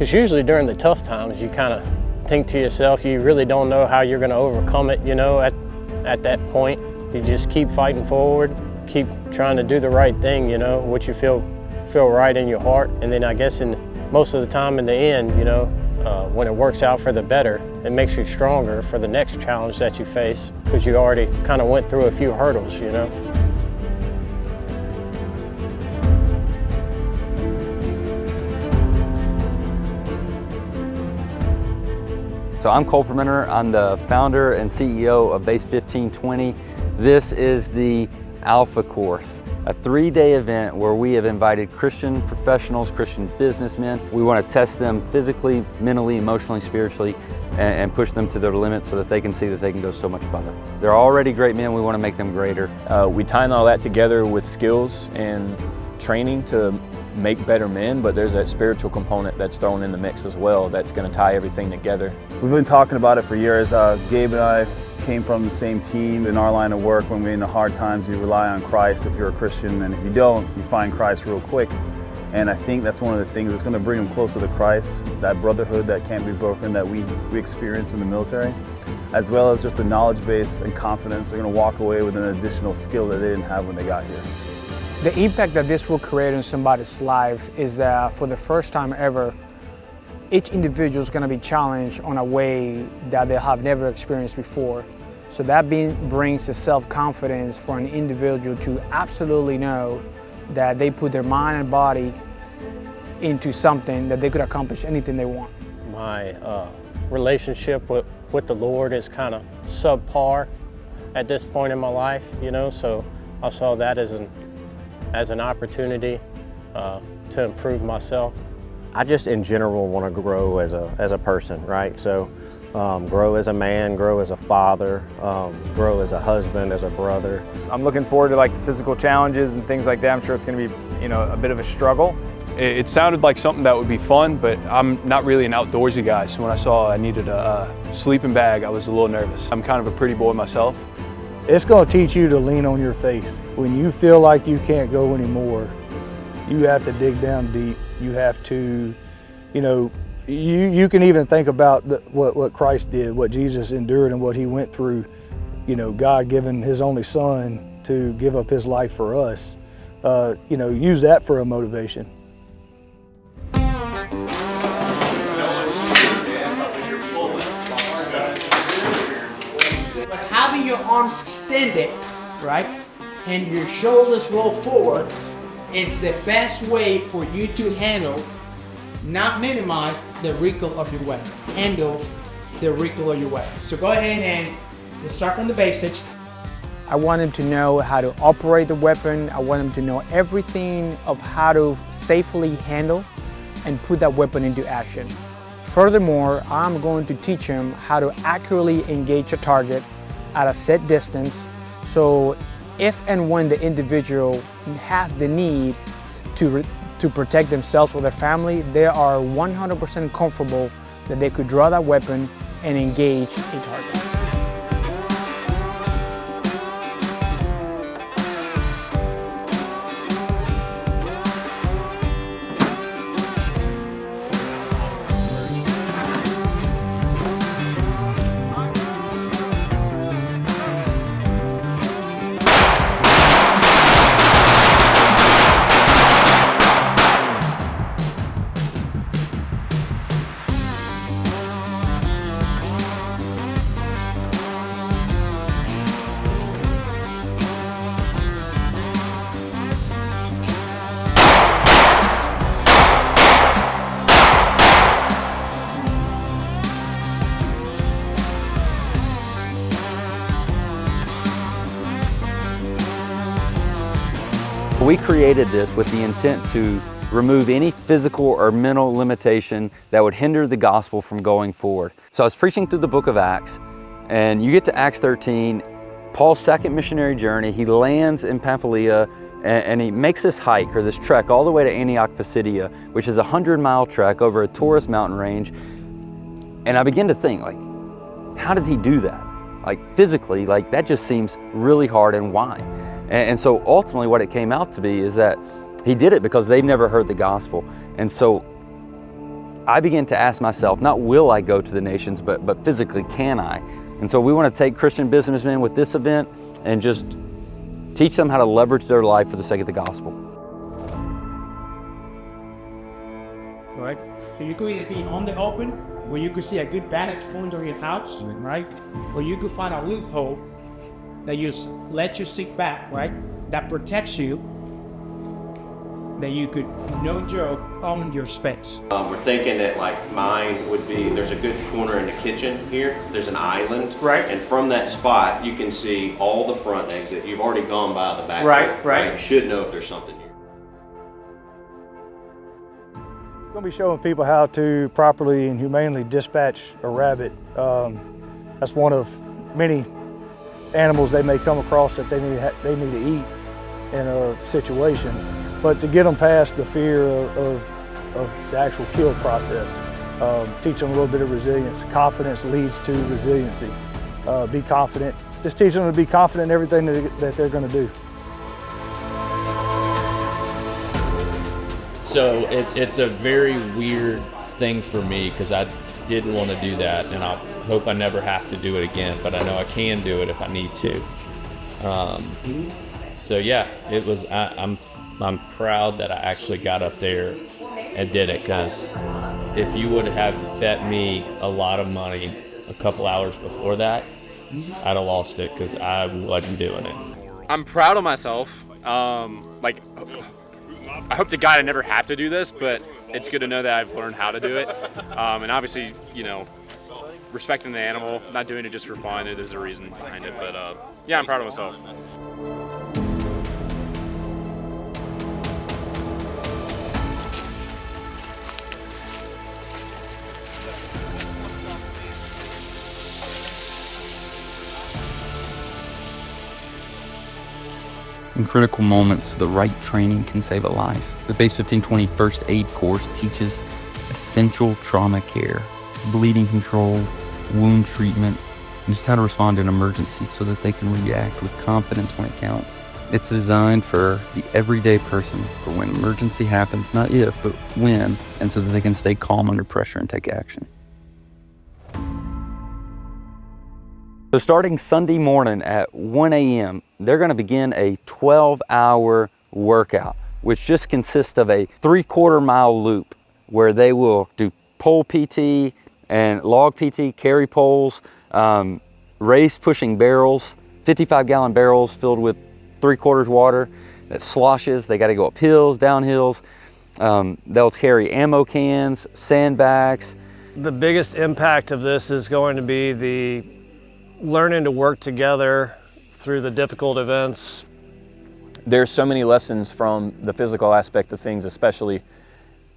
Because usually during the tough times, you kind of think to yourself, you really don't know how you're going to overcome it, you know, at that point. You just keep fighting forward, keep trying to do the right thing, you know, what you feel right in your heart. And then I guess most of the time in the end, you know, when it works out for the better, it makes you stronger for the next challenge that you face, because you already kind of went through a few hurdles, you know. So I'm Cole Permenter. I'm the founder and CEO of Base 1520. This is the Alpha course, a 3-day event where we have invited Christian professionals, Christian businessmen. We want to test them physically, mentally, emotionally, spiritually, and push them to their limits so that they can see that they can go so much farther. They're already great men. We want to make them greater. We tie all that together with skills and training to make better men, but there's that spiritual component that's thrown in the mix as well that's going to tie everything together. We've been talking about it for years. Gabe and I came from the same team. In our line of work, when we're in the hard times, you rely on Christ if you're a Christian, and if you don't, you find Christ real quick. And I think that's one of the things that's going to bring them closer to Christ, that brotherhood that can't be broken that we experience in the military, as well as just the knowledge base and confidence. They're going to walk away with an additional skill that they didn't have when they got here. The impact that this will create in somebody's life is that for the first time ever, each individual is going to be challenged on a way that they have never experienced before. So that brings the self-confidence for an individual to absolutely know that they put their mind and body into something that they could accomplish anything they want. My relationship with the Lord is kind of subpar at this point in my life, you know, so I saw that as an opportunity to improve myself. I just in general want to grow as a person, right? So grow as a man, grow as a father, grow as a husband, as a brother. I'm looking forward to like the physical challenges and things like that. I'm sure it's going to be, you know, a bit of a struggle. It sounded like something that would be fun, but I'm not really an outdoorsy guy. So when I saw I needed a sleeping bag, I was a little nervous. I'm kind of a pretty boy myself. It's going to teach you to lean on your faith. When you feel like you can't go anymore, you have to dig down deep. You have to, you know, you can even think about what Christ did, what Jesus endured and what he went through. You know, God giving his only son to give up his life for us. You know, use that for a motivation. Having your arms extended, right, and your shoulders roll forward is the best way for you to handle, not minimize, the recoil of your weapon. Handle the recoil of your weapon. So go ahead and let's start from the basics. I want them to know how to operate the weapon. I want them to know everything of how to safely handle and put that weapon into action. Furthermore, I'm going to teach them how to accurately engage a target at a set distance, so if and when the individual has the need to protect themselves or their family, they are 100% comfortable that they could draw that weapon and engage a target. We created this with the intent to remove any physical or mental limitation that would hinder the gospel from going forward. So I was preaching through the book of Acts, and you get to Acts 13, Paul's second missionary journey. He lands in Pamphylia, and he makes this hike or this trek all the way to Antioch Pisidia, which is a 100-mile trek over a Taurus mountain range. And I begin to think, like, how did he do that? Like, physically, like, that just seems really hard, and why? And so ultimately what it came out to be is that he did it because they've never heard the gospel. And so I began to ask myself, not will I go to the nations, but physically can I? And so we want to take Christian businessmen with this event and just teach them how to leverage their life for the sake of the gospel. Right? So you could either be on the open, where you could see a good vantage point of your house, right? Or you could find a loophole that let you sit back, right? That protects you, that you could, no joke, own your space. We're thinking that like mine would be, there's a good corner in the kitchen here. There's an island. Right. And from that spot, you can see all the front exit. You've already gone by the back. Right, door, right. You should know if there's something here. I'm going to be showing people how to properly and humanely dispatch a rabbit. That's one of many animals they may come across that they need to eat in a situation. But to get them past the fear of the actual kill process, teach them a little bit of resilience. Confidence leads to resiliency. Be confident. Just teach them to be confident in everything that they're going to do. So it's a very weird thing for me because I didn't want to do that, and I hope I never have to do it again, but I know I can do it if I need to. So yeah, it was, I'm proud that I actually got up there and did it, because if you would have bet me a lot of money a couple hours before that, I'd have lost it because I wasn't doing it. I'm proud of myself. Like, I hope to God I never have to do this, but it's good to know that I've learned how to do it. And obviously, you know, respecting the animal, not doing it just for fun, there's a reason behind it. But yeah, I'm proud of myself. In critical moments, the right training can save a life. The Base 1520 First Aid course teaches essential trauma care, bleeding control, wound treatment, and just how to respond in emergencies so that they can react with confidence when it counts. It's designed for the everyday person, for when emergency happens, not if, but when, and so that they can stay calm under pressure and take action. So starting Sunday morning at 1 a.m., they're going to begin a 12-hour workout, which just consists of a 3/4 mile loop where they will do pole PT and log PT, carry poles, race pushing barrels, 55-gallon barrels filled with 3/4 water that sloshes. They got to go up hills, down hills. They'll carry ammo cans, sandbags. The biggest impact of this is going to be the learning to work together through the difficult events. There's so many lessons from the physical aspect of things, especially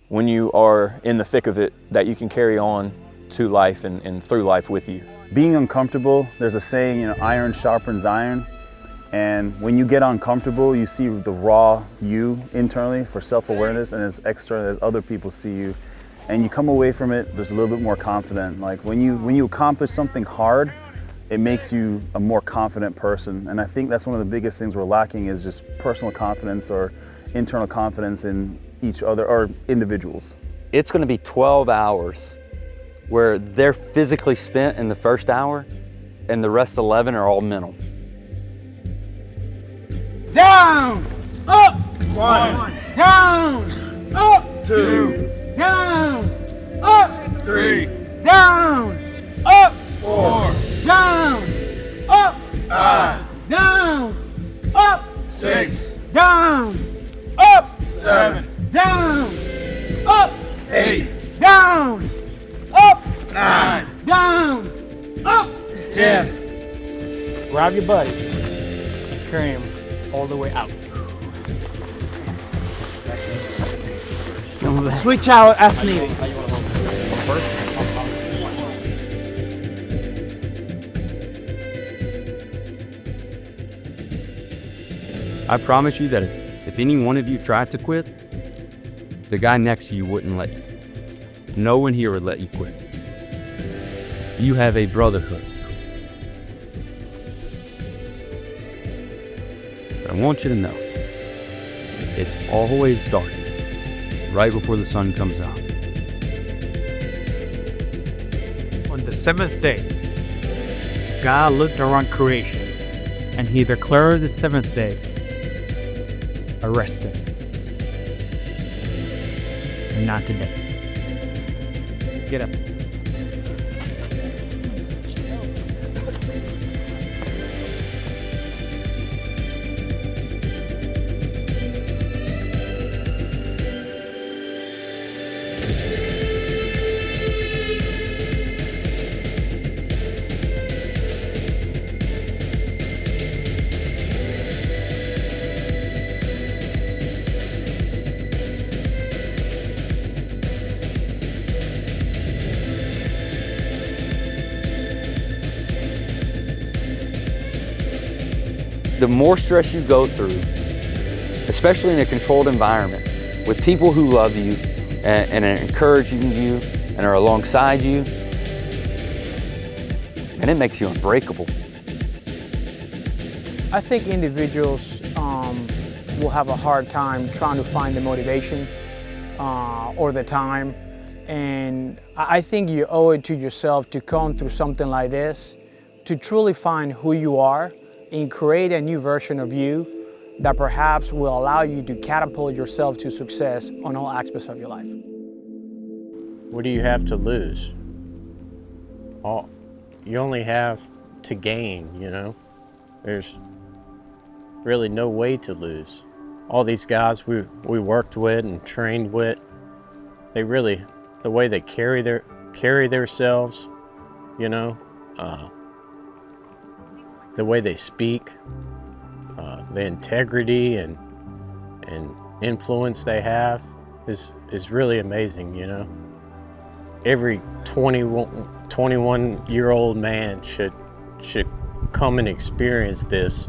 when you are in the thick of it, that you can carry on to life and through life with you. Being uncomfortable, there's a saying, you know, iron sharpens iron. And when you get uncomfortable, you see the raw you internally for self-awareness, and as external as other people see you. And you come away from it, there's a little bit more confident. Like when you accomplish something hard, it makes you a more confident person. And I think that's one of the biggest things we're lacking, is just personal confidence or internal confidence in each other or individuals. It's going to be 12 hours where they're physically spent in the first hour, and the rest 11 are all mental. Down, up, 1, down, up, 2, down, up, 3, down, up, 4, down, up, 5, down, up, 6, down, up, 7, down, up, 8, down, up, 9, down, up, 10. Grab your buddy, carry him all the way out. Switch out as needed. I promise you that if any one of you tried to quit, the guy next to you wouldn't let you. No one here would let you quit. You have a brotherhood. But I want you to know, it's always darkest right before the sun comes out. On the seventh day, God looked around creation, and he declared the seventh day a rest day, and not today. Get up. The more stress you go through, especially in a controlled environment, with people who love you and are encouraging you and are alongside you, and it makes you unbreakable. I think individuals will have a hard time trying to find the motivation or the time. And I think you owe it to yourself to come through something like this, to truly find who you are and create a new version of you that perhaps will allow you to catapult yourself to success on all aspects of your life. What do you have to lose? You only have to gain, you know? There's really no way to lose. All these guys we worked with and trained with, they really, the way they carry themselves, you know, the way they speak, the integrity and influence they have is really amazing, you know. Every 21-year-old man should come and experience this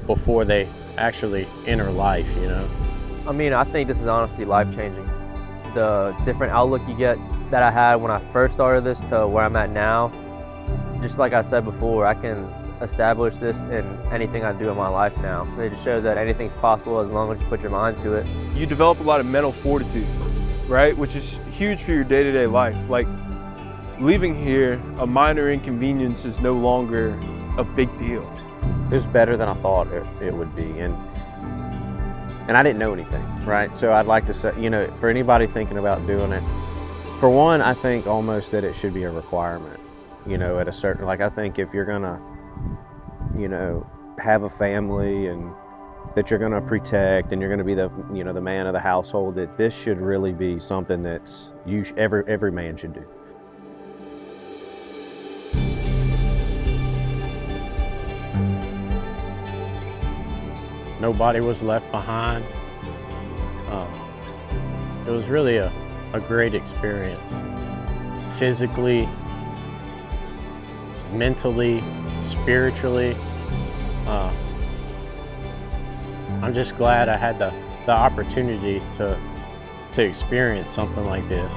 before they actually enter life, you know. I mean, I think this is honestly life-changing. The different outlook you get that I had when I first started this to where I'm at now, just like I said before, I can establish this in anything I do in my life now. It just shows that anything's possible as long as you put your mind to it. You develop a lot of mental fortitude, right? Which is huge for your day-to-day life. Like, leaving here, a minor inconvenience is no longer a big deal. It was better than I thought it would be, and I didn't know anything, right? So I'd like to say, you know, for anybody thinking about doing it, for one, I think almost that it should be a requirement, you know, at a certain, like I think if you're gonna, you know, have a family and that you're gonna protect and you're gonna be the, you know, the man of the household, that this should really be something that's every man should do. Nobody was left behind. It was really a great experience. Physically, mentally, spiritually. I'm just glad I had the opportunity to experience something like this.